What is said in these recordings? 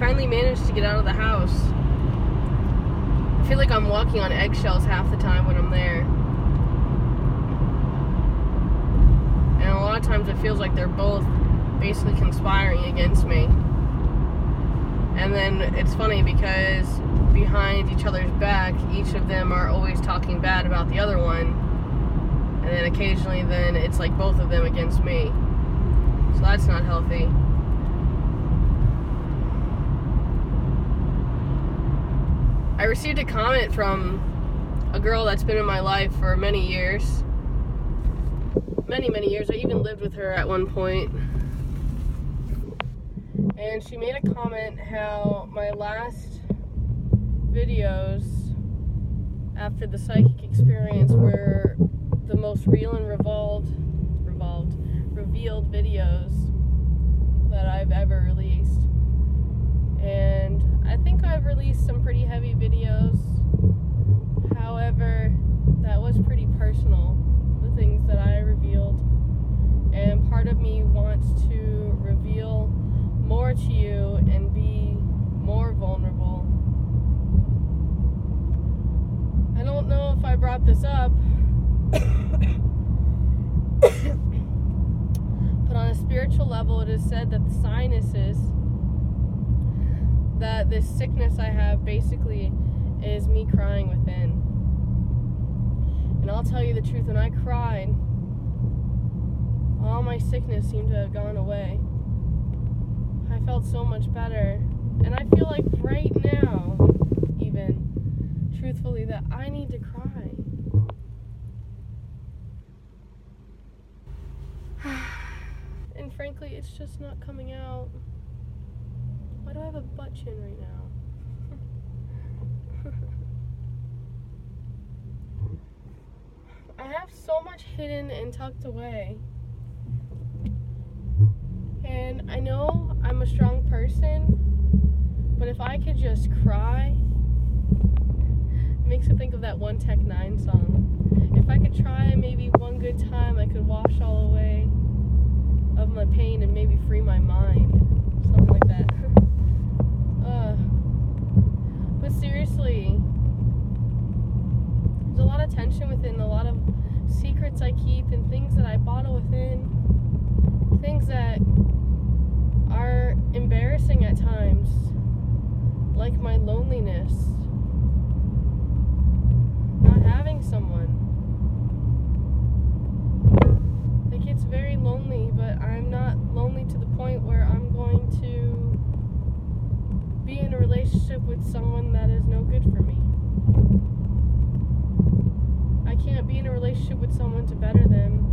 finally managed to get out of the house. I feel like I'm walking on eggshells half the time when I'm there. And a lot of times it feels like they're both basically conspiring against me. And then it's funny because behind each other's back, each of them are always talking bad about the other one. And then occasionally then it's like both of them against me. So that's not healthy. I received a comment from a girl that's been in my life for many years. Many years. I even lived with her at one point. And she made a comment how my last videos after the psychic experience were the most real and revealed videos that I've ever released. And I think I've released some pretty heavy videos. However, that was pretty personal, the things that I revealed. And part of me wants to reveal more to you and be more vulnerable. I don't know if I brought this up, but on a spiritual level, it is said that the sinuses, that this sickness I have basically is me crying within. And I'll tell you the truth, when I cried, all my sickness seemed to have gone away. I felt so much better. And I feel like right now, even, truthfully, that I need to cry. And frankly, it's just not coming out. Why do I have a butt chin right now? I have so much hidden and tucked away. And I know I'm a strong person, but if I could just cry, it makes me think of that one Tech 9 song. If I could try maybe one good time, I could wash all away of my pain and maybe free my mind. Something like that. But seriously, there's a lot of tension within, a lot of secrets I keep and things that I bottle within, things that are embarrassing at times, like my loneliness, not having someone. It gets very lonely, but I'm not lonely to the point where I'm going to be in a relationship with someone that is no good for me. I can't be in a relationship with someone to better them.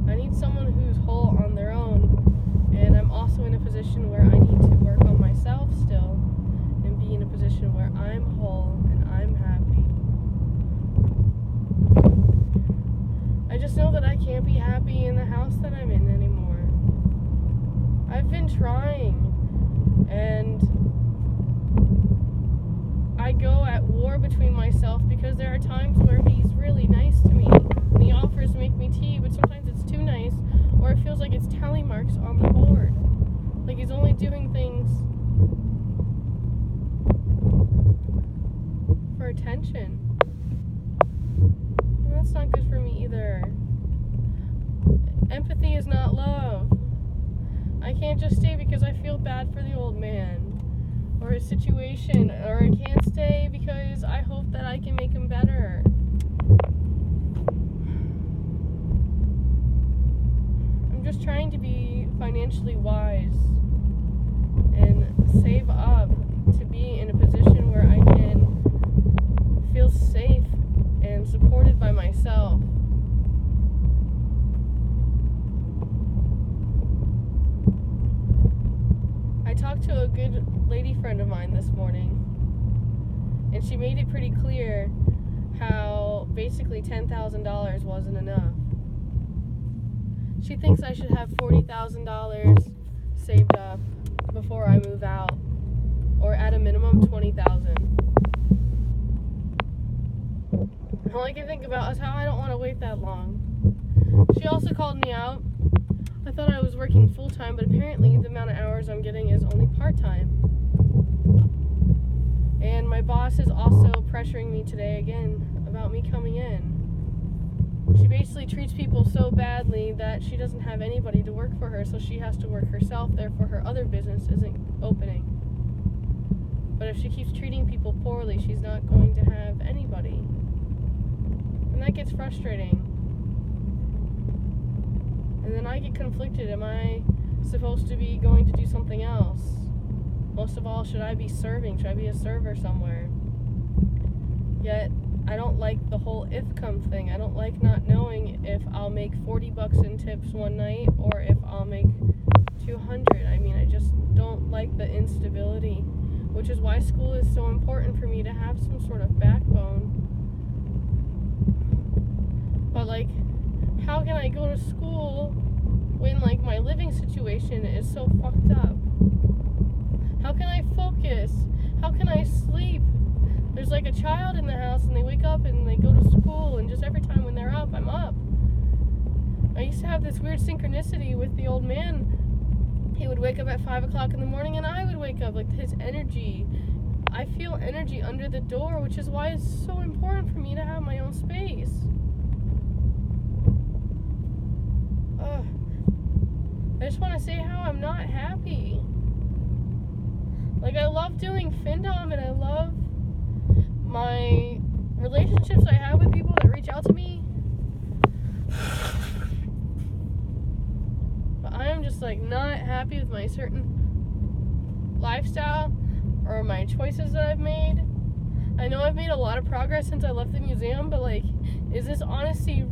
I need someone who's whole on their own, and I'm also in a position where I need to work on myself still and be in a position where I'm whole and I'm happy. I just know that I can't be happy in the house that I'm in anymore. I've been trying, and I go at war between myself because there are times where he's really nice to me and he offers to make me tea, but sometimes it's too nice, or it feels like it's tally marks on the board, like he's only doing things for attention. And that's not good for me either. Empathy is not love. I can't just stay because I feel bad for the old man or his situation, or I can't stay because I hope that I can make him better. I'm just trying to be financially wise and save up to be in a position where I can feel safe and supported by myself. I talked to a good lady friend of mine this morning, and she made it pretty clear how basically $10,000 wasn't enough. She thinks I should have $40,000 saved up before I move out, or at a minimum $20,000. All I can think about is how I don't want to wait that long. She also called me out. I thought I was was working full-time, but apparently the amount of hours I'm getting is only part-time. And my boss is also pressuring me today again about me coming in. She basically treats people so badly that she doesn't have anybody to work for her, so she has to work herself, therefore her other business isn't opening. But if she keeps treating people poorly, she's not going to have anybody. And that gets frustrating. And then I get conflicted. Am I supposed to be going to do something else? Most of all, should I be serving? Should I be a server somewhere? Yet, I don't like the whole if-come thing. I don't like not knowing if I'll make $40 in tips one night or if I'll make 200. I mean, I just don't like the instability, which is why school is so important for me, to have some sort of backbone. But, like, how can I go to school when, like, my living situation is so fucked up? How can I focus? How can I sleep? There's like a child in the house and they wake up and they go to school, and just every time when they're up, I'm up. I used to have this weird synchronicity with the old man. He would wake up at 5 o'clock in the morning and I would wake up. Like, his energy. I feel energy under the door, which is why it's so important for me to have my own space. I just want to say how I'm not happy. Like, I love doing FinDom and I love my relationships I have with people that reach out to me. But I am just, like, not happy with my certain lifestyle or my choices that I've made. I know I've made a lot of progress since I left the museum, but, like, is this honestly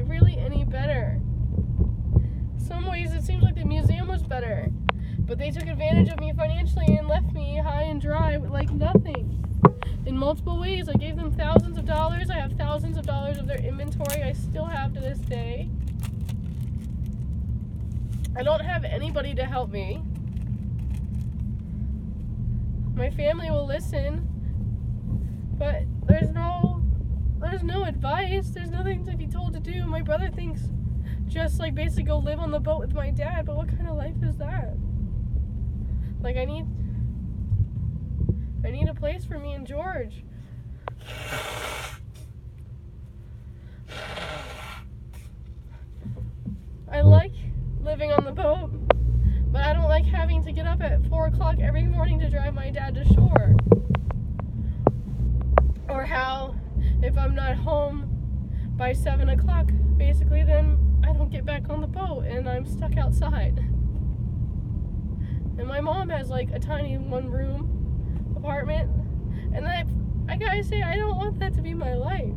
really any better? Some ways it seems like the museum was better, but they took advantage of me financially and left me high and dry with, like, nothing. In multiple ways. I gave them thousands of dollars. I have thousands of dollars of their inventory I still have to this day. I don't have anybody to help me. My family will listen, but there's no advice. There's nothing to be told to do. My brother thinks just, like, basically go live on the boat with my dad, but what kind of life is that? Like, I need a place for me and George. I like living on the boat, but I don't like having to get up at 4 o'clock every morning to drive my dad to shore. Or how, if I'm not home by 7 o'clock, basically, then I don't get back on the boat and I'm stuck outside. And my mom has, like, a tiny one-room apartment, and I gotta say, I don't want that to be my life.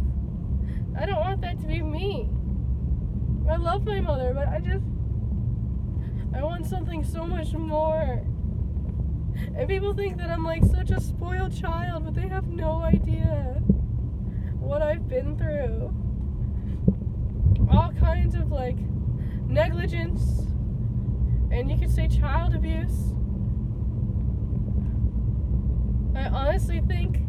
I don't want that to be me. I love my mother, but I want something so much more. And people think that I'm, like, such a spoiled child, but they have no idea what I've been through. All kinds of, like, negligence, and you could say child abuse. I honestly think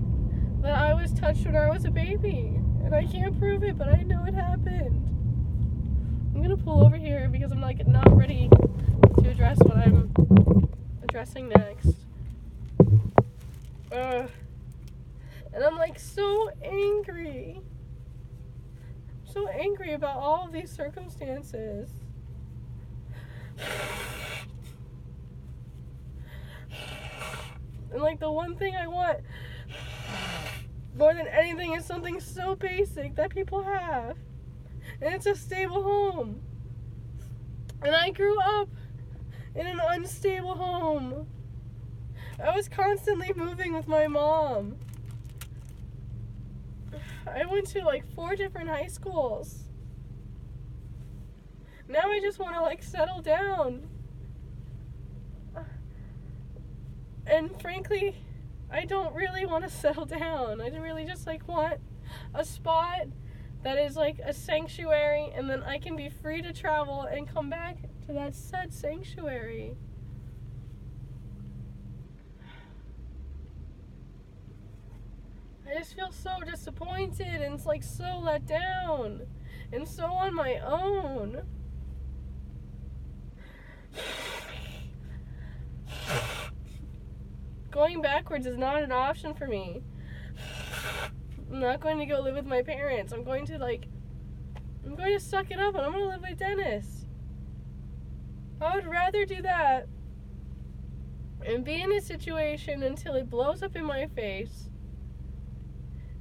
that I was touched when I was a baby, and I can't prove it, but I know it happened. I'm gonna pull over here because I'm, like, not ready to address what I'm addressing next. And I'm, like, so angry. So angry about all of these circumstances. And, like, the one thing I want more than anything is something so basic that people have. And it's a stable home. And I grew up in an unstable home. I was constantly moving with my mom. I went to, like, 4 different high schools. Now I just want to, like, settle down. And frankly, I don't really want to settle down. I really just, like, want a spot that is, like, a sanctuary, and then I can be free to travel and come back to that said sanctuary. I just feel so disappointed and it's, like, so let down and so on my own. Going backwards is not an option for me. I'm not going to go live with my parents. I'm going to suck it up and I'm going to live with Dennis. I would rather do that and be in a situation until it blows up in my face.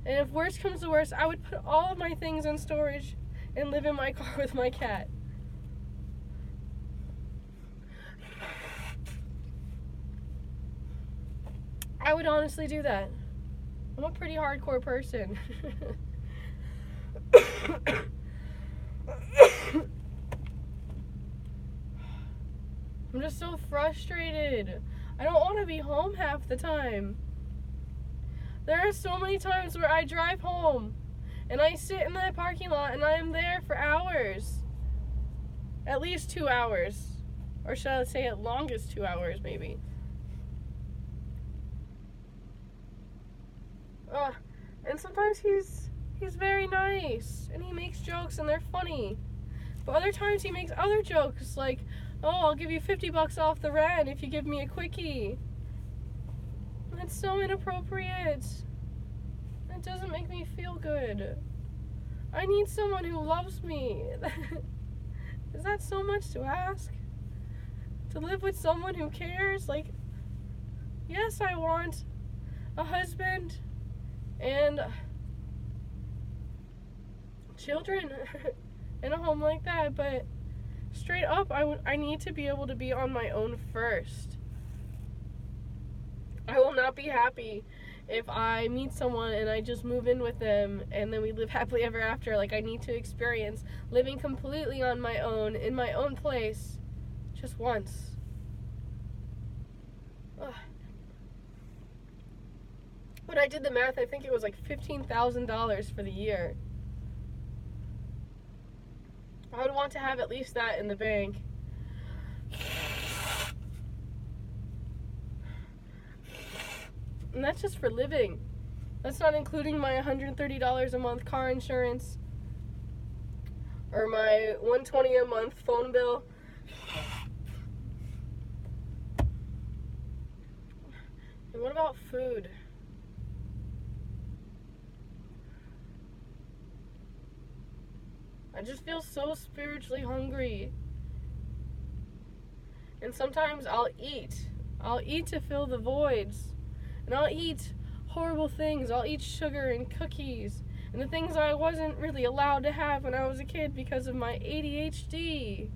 And if worst comes to worst, I would put all of my things in storage and live in my car with my cat. I would honestly do that. I'm a pretty hardcore person. I'm just so frustrated. I don't want to be home half the time. There are so many times where I drive home and I sit in that parking lot and I am there for hours. At least 2 hours. Or should I say at longest 2 hours maybe. And sometimes he's very nice and he makes jokes and they're funny. But other times he makes other jokes like, oh, I'll give you $50 off the rent if you give me a quickie. That's so inappropriate. It doesn't make me feel good. I need someone who loves me. Is that so much to ask? To live with someone who cares? Like, yes, I want a husband and children in a home like that, but straight up, I need to be able to be on my own first. I will not be happy if I meet someone and I just move in with them and then we live happily ever after. Like, I need to experience living completely on my own, in my own place, just once. Ugh. When I did the math, I think it was like $15,000 for the year. I would want to have at least that in the bank. And that's just for living. That's not including my $130 a month car insurance or my $120 a month phone bill. And what about food? I just feel so spiritually hungry. And sometimes I'll eat. I'll eat to fill the voids. And I'll eat horrible things. I'll eat sugar and cookies. And the things I wasn't really allowed to have when I was a kid because of my ADHD.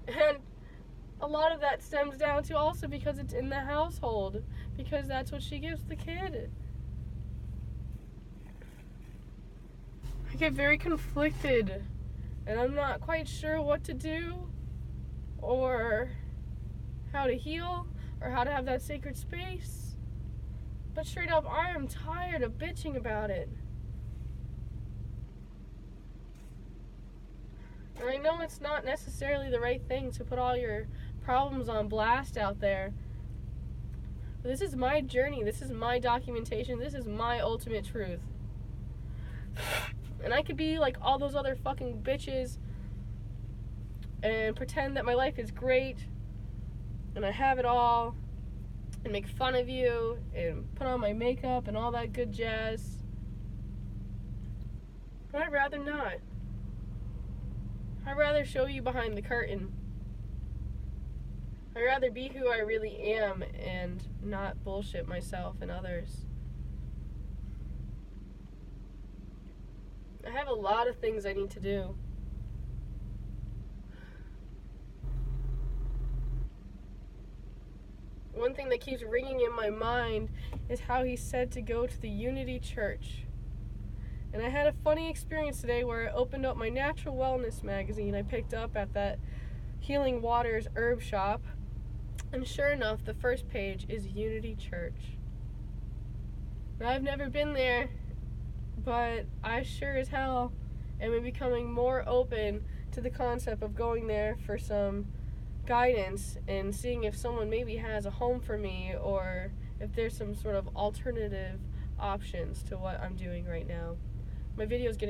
And a lot of that stems down to also because it's in the household. Because that's what she gives the kid. I get very conflicted. And I'm not quite sure what to do. Or how to heal, or how to have that sacred space. But straight up, I am tired of bitching about it. And I know it's not necessarily the right thing to put all your problems on blast out there. But this is my journey, this is my documentation, this is my ultimate truth. And I could be like all those other fucking bitches and pretend that my life is great and I have it all, and make fun of you, and put on my makeup and all that good jazz. But I'd rather not. I'd rather show you behind the curtain. I'd rather be who I really am and not bullshit myself and others. I have a lot of things I need to do. One thing that keeps ringing in my mind is how he said to go to the Unity Church. And I had a funny experience today where I opened up my Natural Wellness magazine I picked up at that Healing Waters herb shop. And sure enough, the first page is Unity Church. Now, I've never been there, but I sure as hell am becoming more open to the concept of going there for some guidance and seeing if someone maybe has a home for me or if there's some sort of alternative options to what I'm doing right now. My video is getting